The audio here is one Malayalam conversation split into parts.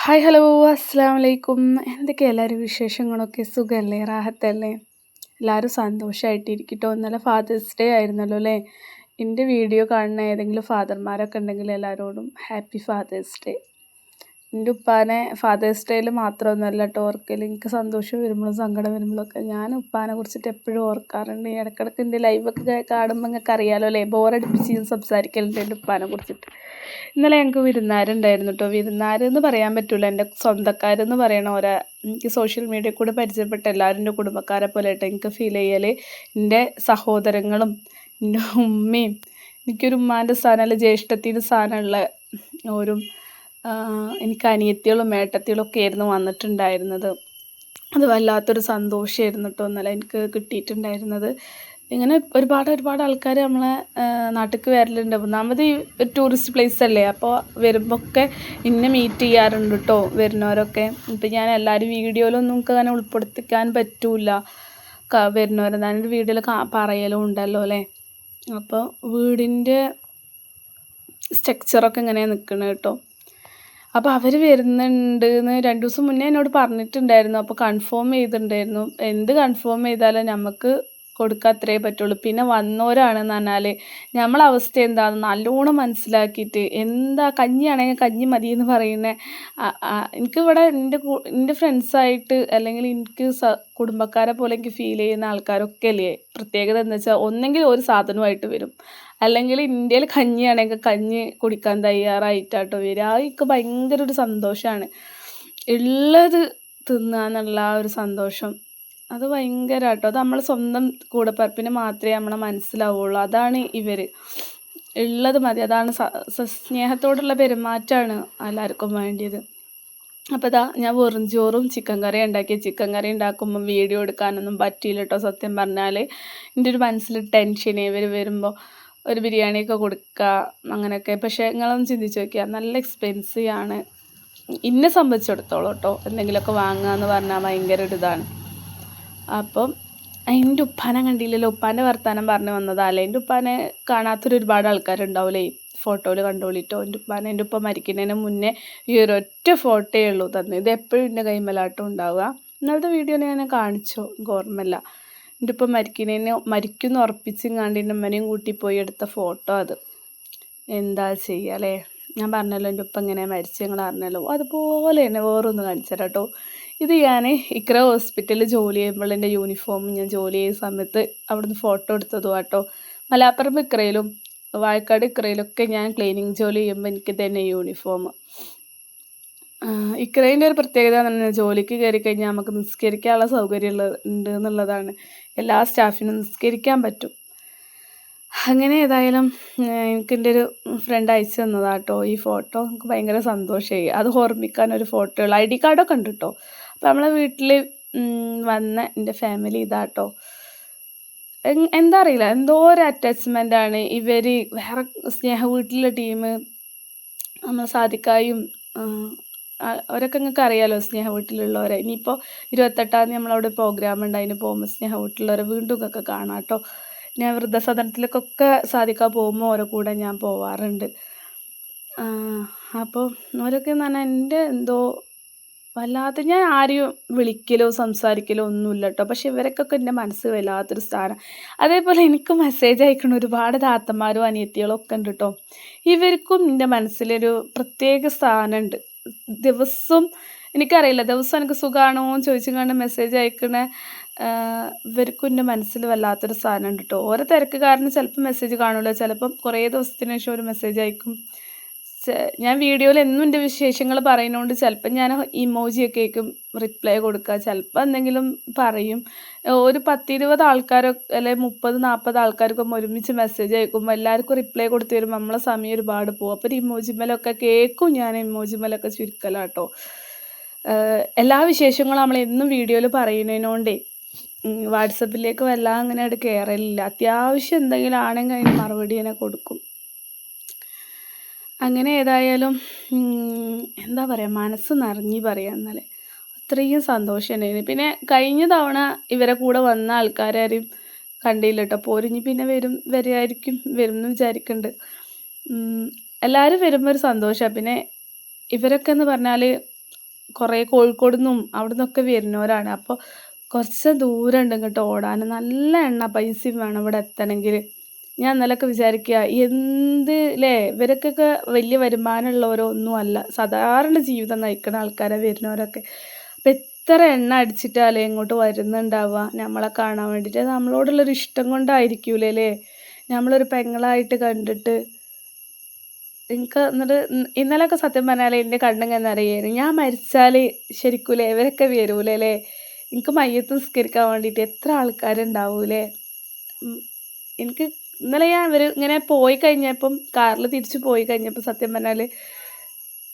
ഹായ് ഹലോ അസ്സാം വലൈക്കും. എന്തൊക്കെ എല്ലാവരും വിശേഷങ്ങളൊക്കെ സുഖമല്ലേ, റാഹത്തല്ലേ? എല്ലാവരും സന്തോഷമായിട്ടിരിക്കട്ടോ. ഇന്നലെ ഫാദേഴ്സ് ഡേ ആയിരുന്നല്ലോ അല്ലേ? എൻ്റെ വീഡിയോ കാണുന്ന ഏതെങ്കിലും ഫാദർമാരൊക്കെ ഉണ്ടെങ്കിൽ എല്ലാവരോടും ഹാപ്പി ഫാദേഴ്സ് ഡേ. എൻ്റെ ഉപ്പാനെ ഫാദേഴ്സ് ഡേയിൽ മാത്രമൊന്നുമല്ല കേട്ടോ ഓർക്കൽ. എനിക്ക് സന്തോഷം വരുമ്പോഴും സങ്കടം വരുമ്പോഴൊക്കെ ഞാൻ ഉപ്പാനെ കുറിച്ചിട്ട് എപ്പോഴും ഓർക്കാറുണ്ട്. ഇടയ്ക്കിടയ്ക്ക് എൻ്റെ ലൈവൊക്കെ കാണുമ്പോൾ നിങ്ങൾക്ക് അറിയാമല്ലോ അല്ലേ, ബോറടിപ്പിച്ച് ഞാൻ സംസാരിക്കലുണ്ട് എൻ്റെ ഉപ്പാനെ കുറിച്ചിട്ട്. ഇന്നലെ ഞങ്ങൾക്ക് വിരുന്നുകാരുണ്ടായിരുന്നു കേട്ടോ. വിരുന്നുകാരെന്ന് പറയാൻ പറ്റില്ല, എൻ്റെ സ്വന്തക്കാരെന്ന് പറയണ എനിക്ക് സോഷ്യൽ മീഡിയയിൽ കൂടെ പരിചയപ്പെട്ട എല്ലാവരും എൻ്റെ കുടുംബക്കാരെ പോലെ ആയിട്ട് എനിക്ക് ഫീൽ ചെയ്യൽ. എൻ്റെ സഹോദരങ്ങളും എൻ്റെ ഉമ്മയും എനിക്കൊരു ഉമ്മാൻ്റെ സ്ഥാനമല്ല, ജ്യേഷ്ഠത്തിൻ്റെ സ്ഥാനമുള്ള ഓരോ എനിക്ക് അനിയത്തികളും ഏട്ടത്തികളും ഒക്കെ ആയിരുന്നു വന്നിട്ടുണ്ടായിരുന്നത്. അത് വല്ലാത്തൊരു സന്തോഷമായിരുന്നു കേട്ടോ ഇന്നലെ എനിക്ക് കിട്ടിയിട്ടുണ്ടായിരുന്നത്. ഇങ്ങനെ ഒരുപാട് ആൾക്കാർ നമ്മളെ നാട്ടിലേക്ക് വരലുണ്ട്. ഒന്നാമത് ഈ ടൂറിസ്റ്റ് പ്ലേസ് അല്ലേ, അപ്പോൾ വരുമ്പോൾ ഒക്കെ ഇന്നെ മീറ്റ് ചെയ്യാറുണ്ട് കേട്ടോ വരുന്നവരൊക്കെ. ഇപ്പം ഞാൻ എല്ലാവരും വീഡിയോയിലൊന്നും നമുക്ക് അങ്ങനെ ഉൾപ്പെടുത്തിക്കാൻ പറ്റൂല വരുന്നവരെ. ഞാനൊരു വീഡിയോയിൽ പറയലും ഉണ്ടല്ലോ അല്ലേ. അപ്പോൾ വീടിൻ്റെ സ്ട്രക്ചറൊക്കെ ഇങ്ങനെയാണ് നിൽക്കുന്നത് കേട്ടോ. അപ്പോൾ അവർ വരുന്നുണ്ട് എന്ന് 2 ദിവസം മുന്നേ എന്നോട് പറഞ്ഞിട്ടുണ്ടായിരുന്നു. അപ്പോൾ കൺഫേം ചെയ്തിട്ടുണ്ടായിരുന്നു. എന്ത് കൺഫേം ചെയ്താലും നമുക്ക് കൊടുക്കാൻ അത്രേ പറ്റുള്ളൂ. പിന്നെ വന്നവരാണെന്ന് പറഞ്ഞാൽ നമ്മളെ അവസ്ഥ എന്താണെന്ന് നല്ലോണം മനസ്സിലാക്കിയിട്ട്, എന്താ കഞ്ഞിയാണെങ്കിൽ കഞ്ഞി മതി എന്ന് പറയുന്നത്. എനിക്കിവിടെ എൻ്റെ ഫ്രണ്ട്സായിട്ട് അല്ലെങ്കിൽ എനിക്ക് കുടുംബക്കാരെ പോലെ എനിക്ക് ഫീൽ ചെയ്യുന്ന ആൾക്കാരൊക്കെ അല്ലേ, പ്രത്യേകത എന്താ വെച്ചാൽ ഒന്നെങ്കിൽ ഒരു സാധനമായിട്ട് വരും, അല്ലെങ്കിൽ ഇന്ത്യയിൽ കഞ്ഞിയാണെങ്കിൽ കഞ്ഞി കുടിക്കാൻ തയ്യാറായിട്ടാട്ടോ വരിക. എനിക്ക് ഭയങ്കര ഒരു സന്തോഷമാണ് ഉള്ളത് തിന്നുക എന്നുള്ള ആ ഒരു സന്തോഷം. അത് ഭയങ്കര കേട്ടോ. അത് നമ്മൾ സ്വന്തം കൂടപ്പിറപ്പിന് മാത്രമേ നമ്മളെ മനസ്സിലാവുള്ളൂ. അതാണ് ഇവർ ഉള്ളത് മതി. അതാണ് സ്നേഹത്തോടുള്ള പെരുമാറ്റമാണ് എല്ലാവർക്കും വേണ്ടിയത്. അപ്പോൾ ഇതാ ഞാൻ വെറും ചോറും ചിക്കൻ കറിയും ഉണ്ടാക്കി. ചിക്കൻ കറി ഉണ്ടാക്കുമ്പോൾ വീഡിയോ എടുക്കാനൊന്നും പറ്റിയില്ല കേട്ടോ. സത്യം പറഞ്ഞാൽ എൻ്റെ ഒരു മനസ്സിൽ ടെൻഷന്, ഇവർ വരുമ്പോൾ ഒരു ബിരിയാണിയൊക്കെ കൊടുക്കുക അങ്ങനെയൊക്കെ. പക്ഷേ നിങ്ങളൊന്ന് ചിന്തിച്ച് നോക്കിയാൽ നല്ല എക്സ്പെൻസീവ് ആണ് എന്നെ സംബന്ധിച്ചിടത്തോളം കേട്ടോ. എന്തെങ്കിലുമൊക്കെ വാങ്ങുക എന്ന് പറഞ്ഞാൽ ഭയങ്കര ഒരു ഇതാണ്. അപ്പം എൻ്റെ ഉപ്പാനെ കണ്ടില്ലല്ലോ, ഉപ്പാൻ്റെ വർത്താനം പറഞ്ഞു വന്നതല്ലേ. എൻ്റെ ഉപ്പാനെ കാണാത്തൊരു ഒരുപാട് ആൾക്കാരുണ്ടാവില്ലേ, ഫോട്ടോയിൽ കണ്ടോളിട്ടോ. എൻ്റെ ഉപ്പ മരിക്കുന്നതിന് മുന്നേ ഈ ഒരൊറ്റ ഫോട്ടോയേ ഉള്ളൂ തന്നെ. ഇത് എപ്പോഴും എൻ്റെ കൈമലാട്ടം ഉണ്ടാവുക. ഇന്നലത്തെ വീഡിയോയിൽ ഞാൻ കാണിച്ചോ എനിക്ക് ഓർമ്മയില്ല. എൻ്റെ ഉപ്പ മരിക്കുമെന്ന് ഉറപ്പിച്ചെങ്ങാണ്ട് എൻ്റെ ഉമ്മനെയും കൂട്ടി പോയി എടുത്ത ഫോട്ടോ അത്. എന്താ ചെയ്യുക അല്ലേ. ഞാൻ പറഞ്ഞല്ലോ എൻ്റെ ഉപ്പ എങ്ങനെ മരിച്ചു, ഞങ്ങൾ അറിഞ്ഞല്ലോ. അതുപോലെ തന്നെ വേറൊന്ന് കാണിച്ചു തരാം കേട്ടോ. ഇത് ഞാൻ ഇക്ര ഹോസ്പിറ്റലിൽ ജോലി ചെയ്യുമ്പോൾ എൻ്റെ യൂണിഫോം ഞാൻ ജോലി ചെയ്യുന്ന സമയത്ത് അവിടുന്ന് ഫോട്ടോ എടുത്തതും കേട്ടോ. മലാപ്പുറം ഇക്രയിലും വാഴക്കാട് ഇക്രയിലൊക്കെ ഞാൻ ക്ലീനിങ് ജോലി ചെയ്യുമ്പോൾ എനിക്ക് തന്നെ യൂണിഫോം. ഇക്രയിൻ്റെ ഒരു പ്രത്യേകത എന്ന് പറഞ്ഞാൽ ജോലിക്ക് കയറി കഴിഞ്ഞാൽ നമുക്ക് നിസ്കരിക്കാനുള്ള സൗകര്യം ഉണ്ട് എന്നുള്ളതാണ്. എല്ലാ സ്റ്റാഫിനും നിസ്കരിക്കാൻ പറ്റും. അങ്ങനെ ഏതായാലും എനിക്ക് എൻ്റെ ഒരു ഫ്രണ്ട് അയച്ചു തന്നതാട്ടോ ഈ ഫോട്ടോ. എനിക്ക് ഭയങ്കര സന്തോഷമായി. അത് ഓർമ്മിക്കാനൊരു ഫോട്ടോയുള്ള ID കാർഡൊക്കെ ഉണ്ട് കേട്ടോ. അപ്പോൾ നമ്മളെ വീട്ടിൽ വന്ന എൻ്റെ ഫാമിലി ഇതാട്ടോ. എന്താ അറിയില്ല, എന്തോ ഒരു അറ്റാച്ച്മെൻ്റാണ് ഇവർ. വേറെ സ്നേഹ വീട്ടിലെ ടീം നമ്മൾ സാദിക്കായും അവരൊക്കെ നിങ്ങൾക്ക് അറിയാമല്ലോ, സ്നേഹ വീട്ടിലുള്ളവരെ. ഇനിയിപ്പോൾ 28-ാം തീയതി നമ്മളവിടെ പ്രോഗ്രാം ഉണ്ട്, അതിന് പോകുമ്പോൾ സ്നേഹ വീട്ടിലുള്ളവരെ വീണ്ടും ഒക്കെ കാണാം കേട്ടോ. ഞാൻ വൃദ്ധസദനത്തിലേക്കൊക്കെ സാധിക്കാൻ പോകുമ്പോൾ ഓരോ കൂടെ ഞാൻ പോവാറുണ്ട്. അപ്പോൾ അവരൊക്കെ എന്ന് പറഞ്ഞാൽ എൻ്റെ എന്തോ വല്ലാത്ത, ഞാൻ ആരെയും വിളിക്കലോ സംസാരിക്കലോ ഒന്നുമില്ല കേട്ടോ. പക്ഷെ ഇവരൊക്കെ എൻ്റെ മനസ്സ് വല്ലാത്തൊരു സ്ഥാനം. അതേപോലെ എനിക്ക് മെസ്സേജ് അയക്കുന്ന ഒരുപാട് താത്തമാരും അനിയത്തികളും ഒക്കെ ഉണ്ട് കേട്ടോ. ഇവർക്കും എൻ്റെ മനസ്സിലൊരു പ്രത്യേക സ്ഥാനമുണ്ട്. ദിവസം എനിക്കറിയില്ല, ദിവസം എനിക്ക് സുഖമാണോ എന്ന് ചോദിച്ചുകൊണ്ട് മെസ്സേജ് അയക്കണ ഇവർക്കും എൻ്റെ മനസ്സിൽ വല്ലാത്തൊരു സ്ഥാനമുണ്ട് കേട്ടോ. ഓരോ തിരക്ക് കാരണം ചിലപ്പോൾ മെസ്സേജ് കാണില്ല, ചിലപ്പം കുറേ ദിവസത്തിന് ശേഷം ഒരു മെസ്സേജ് അയക്കും. ഞാൻ വീഡിയോയിൽ എന്നും എൻ്റെ വിശേഷങ്ങൾ പറയുന്നതുകൊണ്ട് ചിലപ്പം ഞാൻ ഇമോജിയൊക്കെ ആയിരിക്കും റിപ്ലൈ കൊടുക്കുക, ചിലപ്പോൾ എന്തെങ്കിലും പറയും. ഒരു 10-20 ആൾക്കാരോ അല്ലെങ്കിൽ 30-40 ആൾക്കാർക്കും ഒരുമിച്ച് മെസ്സേജ് അയക്കുമ്പോൾ എല്ലാവർക്കും റിപ്ലൈ കൊടുത്ത് വരുമ്പോൾ നമ്മളെ സമയം ഒരുപാട് പോകും. അപ്പോൾ ഒരു ഇമോജിമേലൊക്കെ കേൾക്കും, ഞാൻ ഇമോജിമേലൊക്കെ ചുരുക്കലാട്ടോ. എല്ലാ വിശേഷങ്ങളും നമ്മൾ എന്നും വീഡിയോയിൽ പറയുന്നതിനോണ്ടേ വാട്സപ്പിലേക്ക് വല്ലാതെ അങ്ങനെ അവിടെ കയറലില്ല. അത്യാവശ്യം എന്തെങ്കിലും ആണെങ്കിൽ അതിന് മറുപടി തന്നെ കൊടുക്കും. അങ്ങനെ ഏതായാലും എന്താ പറയുക, മനസ്സ് നിറഞ്ഞ് പറയാം ഇന്നലെ. അത്രയും സന്തോഷമുണ്ടായിരുന്നു. പിന്നെ കഴിഞ്ഞ തവണ ഇവരെ കൂടെ വന്ന ആൾക്കാരും കണ്ടില്ല കേട്ടോ. പോരിഞ്ഞ് പിന്നെ വരുമായിരിക്കും എന്ന് വിചാരിക്കുന്നുണ്ട്. എല്ലാവരും വരുമ്പോൾ ഒരു സന്തോഷമാണ്. പിന്നെ ഇവരൊക്കെ എന്ന് പറഞ്ഞാൽ കുറേ കോഴിക്കോട് നിന്നും അവിടെ നിന്നൊക്കെ വരുന്നവരാണ്. അപ്പോൾ കുറച്ച് ദൂരമുണ്ട് ഇങ്ങോട്ട് ഓടാൻ. നല്ല എണ്ണ പൈസയും വേണം ഇവിടെ എത്തണമെങ്കിൽ. ഞാൻ ഇന്നലെയൊക്കെ വിചാരിക്കുക ല്ലേ ഇവർക്കൊക്കെ വലിയ വരുമാനമുള്ളവരോ ഒന്നും അല്ല, സാധാരണ ജീവിതം നയിക്കുന്ന ആൾക്കാരാണ് വരുന്നവരൊക്കെ. അപ്പം എത്ര എണ്ണ അടിച്ചിട്ടാലേ ഇങ്ങോട്ട് വരുന്നുണ്ടാവുക നമ്മളെ കാണാൻ വേണ്ടിയിട്ട്. നമ്മളോടുള്ളൊരു ഇഷ്ടം കൊണ്ടായിരിക്കൂലേ അല്ലേ, നമ്മളൊരു പെങ്ങളായിട്ട് കണ്ടിട്ട്. എനിക്ക് എന്നിട്ട് ഇന്നലെയൊക്കെ സത്യം പറഞ്ഞാൽ എൻ്റെ കണ്ണിങ്ങനെ നിറയായിരുന്നു. ഞാൻ മരിച്ചാൽ ശരിക്കൂലേ ഇവരൊക്കെ വരൂലേ അല്ലേ, എനിക്ക് മയ്യത്ത് നിസ്കരിക്കാൻ വേണ്ടിയിട്ട് എത്ര ആൾക്കാരുണ്ടാവൂലേ. എനിക്ക് ഇന്നലെ ഞാൻ ഇങ്ങനെ പോയി കഴിഞ്ഞപ്പം കാറിൽ തിരിച്ച് പോയി കഴിഞ്ഞപ്പോൾ സത്യം പറഞ്ഞാൽ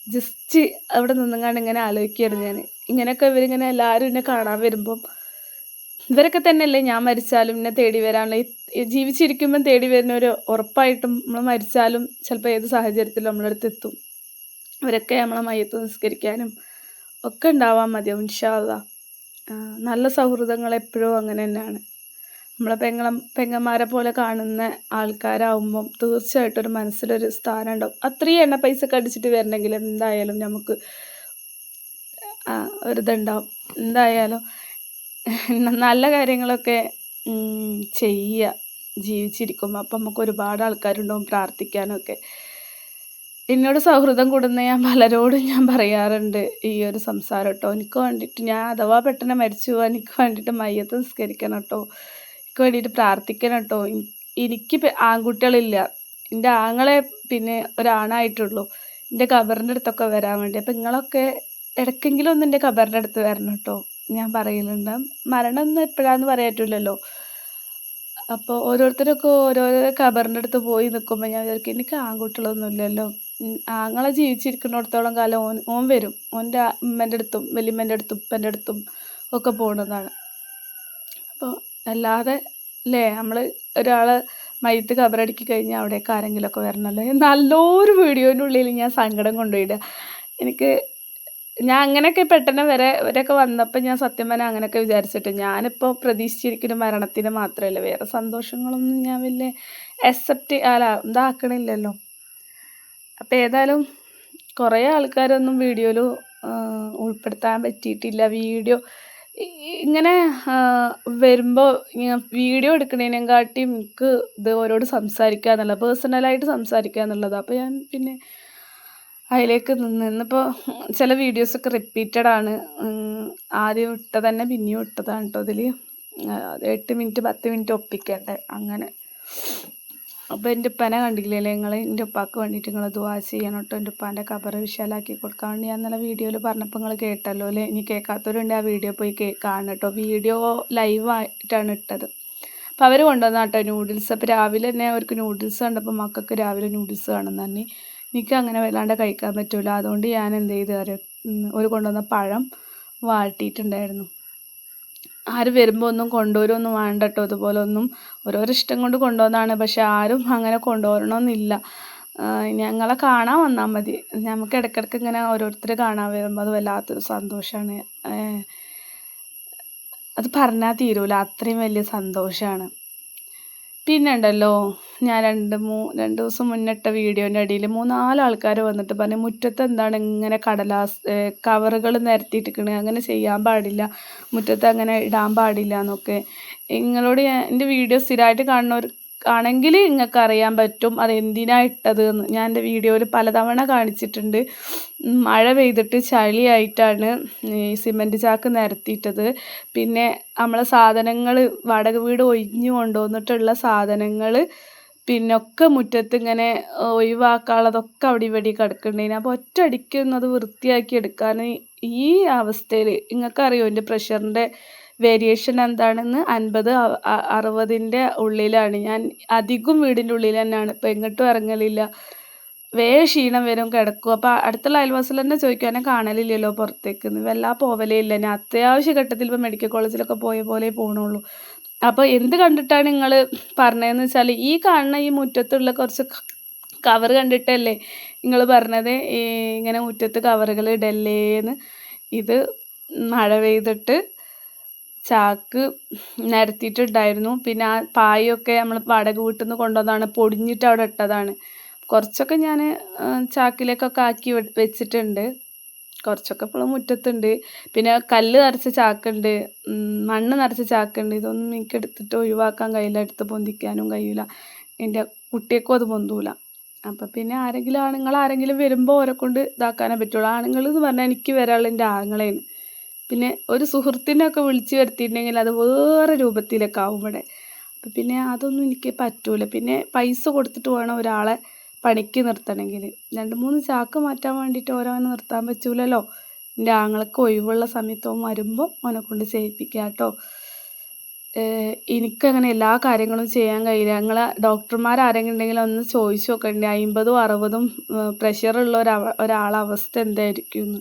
ജസ്റ്റ് അവിടെ നിന്നുങ്ങാണ്ട് ഇങ്ങനെ ആലോചിക്കുകയായിരുന്നു ഞാൻ. ഇങ്ങനെയൊക്കെ ഇവരിങ്ങനെ എല്ലാവരും എന്നെ കാണാൻ വരുമ്പം ഇവരൊക്കെ തന്നെയല്ലേ ഞാൻ മരിച്ചാലും എന്നെ തേടി വരാനുള്ള ജീവിച്ചിരിക്കുമ്പം തേടി വരുന്നവർ ഉറപ്പായിട്ടും നമ്മൾ മരിച്ചാലും ചിലപ്പോൾ ഏത് സാഹചര്യത്തിലും നമ്മളെ അടുത്ത് എത്തും. ഇവരൊക്കെ നമ്മളെ മയ്യത്ത് നിസ്കരിക്കാനും ഒക്കെ ഉണ്ടാവാൻ മതിയാവും ഇൻഷാ അല്ലാഹ്. നല്ല സൗഹൃദങ്ങൾ എപ്പോഴും അങ്ങനെ തന്നെയാണ്. നമ്മളെ പെങ്ങന്മാരെ പോലെ കാണുന്ന ആൾക്കാരാവുമ്പം തീർച്ചയായിട്ടും ഒരു മനസ്സിലൊരു സ്ഥാനം ഉണ്ടാവും. അത്രയും എണ്ണ പൈസ ഒക്കെ അടിച്ചിട്ട് വരണമെങ്കിൽ എന്തായാലും നമുക്ക് ഒരിതുണ്ടാവും. എന്തായാലും നല്ല കാര്യങ്ങളൊക്കെ ചെയ്യുക ജീവിച്ചിരിക്കുമ്പോൾ. അപ്പം നമുക്ക് ഒരുപാട് ആൾക്കാരുണ്ടാവും പ്രാർത്ഥിക്കാനൊക്കെ. എന്നോട് സൗഹൃദം കൂടുന്ന പലരോടും ഞാൻ പറയാറുണ്ട് ഈ ഒരു സംസാരം കേട്ടോ. എനിക്ക് വേണ്ടിയിട്ട് ഞാൻ അഥവാ പെട്ടെന്ന് മരിച്ചു പോകാൻ എനിക്ക് വേണ്ടിയിട്ട് മയ്യത്ത് നിസ്കരിക്കണം കേട്ടോ, എനിക്ക് വേണ്ടിയിട്ട് പ്രാർത്ഥിക്കണം കേട്ടോ. എനിക്ക് ആൺകുട്ടികളില്ല, എൻ്റെ ആങ്ങളെ പിന്നെ ഒരാണായിട്ടുള്ളൂ എൻ്റെ ഖബറിൻ്റെ അടുത്തൊക്കെ വരാൻ വേണ്ടി. അപ്പം നിങ്ങളൊക്കെ ഇടയ്ക്കെങ്കിലും ഒന്ന് എൻ്റെ ഖബറിൻ്റെ അടുത്ത് വരണം കേട്ടോ, ഞാൻ പറയലുണ്ട്. മരണം ഒന്നും എപ്പോഴാന്ന് പറയാൻ പറ്റില്ലല്ലോ. അപ്പോൾ ഓരോരുത്തരൊക്കെ ഓരോരോ ഖബറിൻ്റെ അടുത്ത് പോയി നിൽക്കുമ്പോൾ ഞാൻ വിചാരിക്കും എനിക്ക് ആൺകുട്ടികളൊന്നും ഇല്ലല്ലോ. ആങ്ങളെ ജീവിച്ചിരിക്കുന്നിടത്തോളം കാലം ഓൻ വരും, ഓൻ്റെ ഉമ്മേൻ്റെ അടുത്തും വലിയമ്മേൻ്റെ അടുത്തും ഉപ്പൻ്റെ അടുത്തും ഒക്കെ പോകുന്നതാണ്. അപ്പോൾ അല്ലാതെ അല്ലേ നമ്മൾ ഒരാൾ മയ്യത്ത് ഖബറടക്കി കഴിഞ്ഞാൽ അവിടേക്ക് ആരെങ്കിലുമൊക്കെ വരണമല്ലോ. നല്ലൊരു വീഡിയോൻ്റെ ഉള്ളിൽ ഞാൻ സങ്കടം കൊണ്ടുപോയിടുക. ഞാൻ അങ്ങനെയൊക്കെ പെട്ടെന്ന് ഇവരൊക്കെ വന്നപ്പോൾ ഞാൻ സത്യം പറഞ്ഞാൽ അങ്ങനെയൊക്കെ വിചാരിച്ചിട്ട് ഞാനിപ്പോൾ പ്രതീക്ഷിച്ചിരിക്കുന്ന മരണത്തിന് മാത്രമല്ല, വേറെ സന്തോഷങ്ങളൊന്നും ഞാൻ വലിയ ഇതാക്കണില്ലല്ലോ. അപ്പോൾ ഏതായാലും കുറേ ആൾക്കാരൊന്നും വീഡിയോയിൽ ഉൾപ്പെടുത്താൻ പറ്റിയിട്ടില്ല. വീഡിയോ ഇങ്ങനെ വരുമ്പോൾ വീഡിയോ എടുക്കുന്നതിനെക്കാട്ടിയും എനിക്ക് ഇത് ഓരോട് സംസാരിക്കുക എന്നുള്ളത്, പേഴ്സണലായിട്ട് സംസാരിക്കുക എന്നുള്ളത്. അപ്പോൾ ഞാൻ പിന്നെ അതിലേക്ക് നിന്നിപ്പോൾ ചില വീഡിയോസൊക്കെ റിപ്പീറ്റഡാണ്. ആദ്യം ഇട്ടത് തന്നെ പിന്നെയും ഇട്ടതാണ് കേട്ടോ. ഇതിൽ 8 മിനിറ്റ് 10 മിനിറ്റ് ഒപ്പിക്കണ്ടേ അങ്ങനെ. അപ്പോൾ എൻ്റെ ഉപ്പാനെ കണ്ടില്ലേ നിങ്ങൾ, എൻ്റെ ഉപ്പാക്ക് വേണ്ടിയിട്ട് നിങ്ങൾ ദുആ ചെയ്യണം കേട്ടോ. എൻ്റെ ഉപ്പാൻ്റെ ഖബറ് വിശാലാക്കി കൊടുക്കാൻ വേണ്ടി ഞാൻ ഇന്നലെ വീഡിയോയിൽ പറഞ്ഞപ്പോൾ നിങ്ങൾ കേട്ടല്ലോ അല്ലേ. ഇനി കേൾക്കാത്തവരുണ്ട് ആ വീഡിയോ പോയി കാണണം കേട്ടോ. വീഡിയോ ലൈവായിട്ടാണ് ഇട്ടത്. അപ്പോൾ അവർ കൊണ്ടുവന്ന കേട്ടോ നൂഡിൽസ്. അപ്പോൾ രാവിലെ തന്നെ അവർക്ക് നൂഡിൽസ് കണ്ടപ്പോൾ മക്കൾക്ക് രാവിലെ നൂഡിൽസ് വേണമെന്ന് പറഞ്ഞു. എനിക്ക് അങ്ങനെ വല്ലാണ്ട് കഴിക്കാൻ പറ്റില്ല, അതുകൊണ്ട് ഞാൻ എന്ത് ചെയ്ത് ഒരു കൊണ്ടുവന്ന പഴം വാട്ടിയിട്ടുണ്ടായിരുന്നു. ആരും വരുമ്പോൾ ഒന്നും കൊണ്ടുവരുമൊന്നും വേണ്ട കേട്ടോ. ഇതുപോലെ ഒന്നും ഓരോരോ ഇഷ്ടം കൊണ്ട് കൊണ്ടുവന്നതാണ്, പക്ഷെ ആരും അങ്ങനെ കൊണ്ടുവരണമെന്നില്ല. ഞങ്ങളെ കാണാൻ വന്നാൽ മതി. നമുക്ക് ഇടയ്ക്കിടയ്ക്ക് ഇങ്ങനെ ഓരോരുത്തർ കാണാൻ വരുമ്പോൾ അത് വല്ലാത്തൊരു സന്തോഷമാണ്. അത് പറഞ്ഞാൽ തീരൂല, അത്രയും വലിയ സന്തോഷമാണ്. പിന്നെ ഉണ്ടല്ലോ, ഞാൻ രണ്ട് ദിവസം മുന്നിട്ട വീഡിയോൻ്റെ അടിയിൽ 3-4 ആൾക്കാർ വന്നിട്ട് പറഞ്ഞു മുറ്റത്ത് എന്താണ് ഇങ്ങനെ കവറുകൾ നിരത്തിയിട്ടിരിക്കണേ, അങ്ങനെ ചെയ്യാൻ പാടില്ല, മുറ്റത്ത് അങ്ങനെ ഇടാൻ പാടില്ല എന്നൊക്കെ. നിങ്ങളോട് എൻ്റെ വീഡിയോ സ്ഥിരമായിട്ട് കാണുന്നവർ ആണെങ്കിൽ നിങ്ങൾക്ക് അറിയാൻ പറ്റും അതെന്തിനാണ് ഇട്ടത് എന്ന്. ഞാൻ എൻ്റെ വീഡിയോയിൽ പലതവണ കാണിച്ചിട്ടുണ്ട്. മഴ പെയ്തിട്ട് ചളിയായിട്ടാണ് ഈ സിമൻറ്റ് ചാക്ക് നിരത്തിയിട്ടത്. പിന്നെ നമ്മളെ സാധനങ്ങൾ വാടക വീട് ഒഴിഞ്ഞു കൊണ്ടുവന്നിട്ടുള്ള സാധനങ്ങൾ പിന്നെ ഒക്കെ മുറ്റത്ത് ഇങ്ങനെ ഒഴിവാക്കാനുള്ളതൊക്കെ അവിടെ ഇവിടെ കിടക്കുന്നുണ്ടായിന്. അപ്പോൾ ഒറ്റയടിക്കൊന്നത് വൃത്തിയാക്കി എടുക്കാൻ ഈ അവസ്ഥയിൽ നിങ്ങൾക്കറിയോ എൻ്റെ പ്രഷറിൻ്റെ വേരിയേഷൻ എന്താണെന്ന്. 50-60ൻ്റെ ഉള്ളിലാണ്. ഞാൻ അധികം വീടിൻ്റെ ഉള്ളിൽ തന്നെയാണ്, ഇപ്പോൾ എങ്ങോട്ടും ഇറങ്ങലില്ല. ക്ഷീണം വരും, കിടക്കും. അപ്പോൾ അടുത്തുള്ള അയൽവാസികൾ തന്നെ ചോദിക്കും എന്നെ കാണലില്ലല്ലോ പുറത്തേക്ക്, പോവലേ ഇല്ല. ഞാൻ അത്യാവശ്യ ഘട്ടത്തിൽ ഇപ്പോൾ മെഡിക്കൽ കോളേജിലൊക്കെ പോയ പോലെ പോകണുള്ളൂ. അപ്പോൾ എന്ത് കണ്ടിട്ടാണ് നിങ്ങൾ പറഞ്ഞതെന്ന് വെച്ചാൽ ഈ കാണുന്ന ഈ മുറ്റത്തുള്ള കുറച്ച് കവർ കണ്ടിട്ടല്ലേ നിങ്ങൾ പറഞ്ഞത് ഇങ്ങനെ മുറ്റത്ത് കവറുകൾ ഇടല്ലേന്ന്. ഇത് മഴ പെയ്തിട്ട് ചാക്ക് നിരത്തിയിട്ടുണ്ടായിരുന്നു. പിന്നെ ആ പായൊക്കെ നമ്മൾ വാടക വീട്ടിൽ നിന്ന് കൊണ്ടുവന്നതാണ്, പൊടിഞ്ഞിട്ട് അവിടെ ഇട്ടതാണ്. കുറച്ചൊക്കെ ഞാൻ ചാക്കിലേക്കൊക്കെ ആക്കി വെച്ചിട്ടുണ്ട്, കുറച്ചൊക്കെ ഇപ്പോഴും മുറ്റത്തുണ്ട്. പിന്നെ കല്ല് നിറച്ച ചാക്കുണ്ട്, മണ്ണ് നിറച്ച ചാക്കുണ്ട്. ഇതൊന്നും എനിക്ക് എടുത്തിട്ട് ഒഴിവാക്കാൻ കഴിയില്ല, എടുത്ത് പൊന്തിക്കാനും കഴിയില്ല. എൻ്റെ കുട്ടികൾക്കും അത് പൊന്തൂല. അപ്പം പിന്നെ ആണുങ്ങൾ ആരെങ്കിലും വരുമ്പോൾ ഓരെ കൊണ്ട് ഇതാക്കാനേ പറ്റുള്ളൂ. ആണുങ്ങൾ എന്ന് പറഞ്ഞാൽ എനിക്ക് വരാനുള്ള എൻ്റെ ആങ്ങളെയാണ്. പിന്നെ ഒരു സുഹൃത്തിനെയൊക്കെ വിളിച്ച് വരുത്തിയിട്ടുണ്ടെങ്കിൽ അത് വേറെ രൂപത്തിലൊക്കെ ആവും ഇവിടെ. അപ്പം പിന്നെ അതൊന്നും എനിക്ക് പറ്റൂല. പിന്നെ പൈസ കൊടുത്തിട്ട് വേണം ഒരാളെ പണിക്ക് നിർത്തണമെങ്കിൽ. 2-3 ചാക്ക് മാറ്റാൻ വേണ്ടിയിട്ട് ഓരോനെ നിർത്താൻ പറ്റൂലല്ലോ. എൻ്റെ ആങ്ങൾക്ക് ഒഴിവുള്ള സമയത്ത് ഓൻ വരുമ്പോൾ ഓനെ കൊണ്ട് ചെയ്യിപ്പിക്കുക കേട്ടോ. എനിക്കങ്ങനെ എല്ലാ കാര്യങ്ങളും ചെയ്യാൻ കഴിയില്ല. നിങ്ങളെ ഡോക്ടർമാരാരെങ്കിലും ഉണ്ടെങ്കിൽ ഒന്ന് ചോദിച്ചു നോക്കണ്ടേ, 50ഉം 60ഉം പ്രഷറുള്ള ഒരാളെ അവസ്ഥ എന്തായിരിക്കും എന്ന്.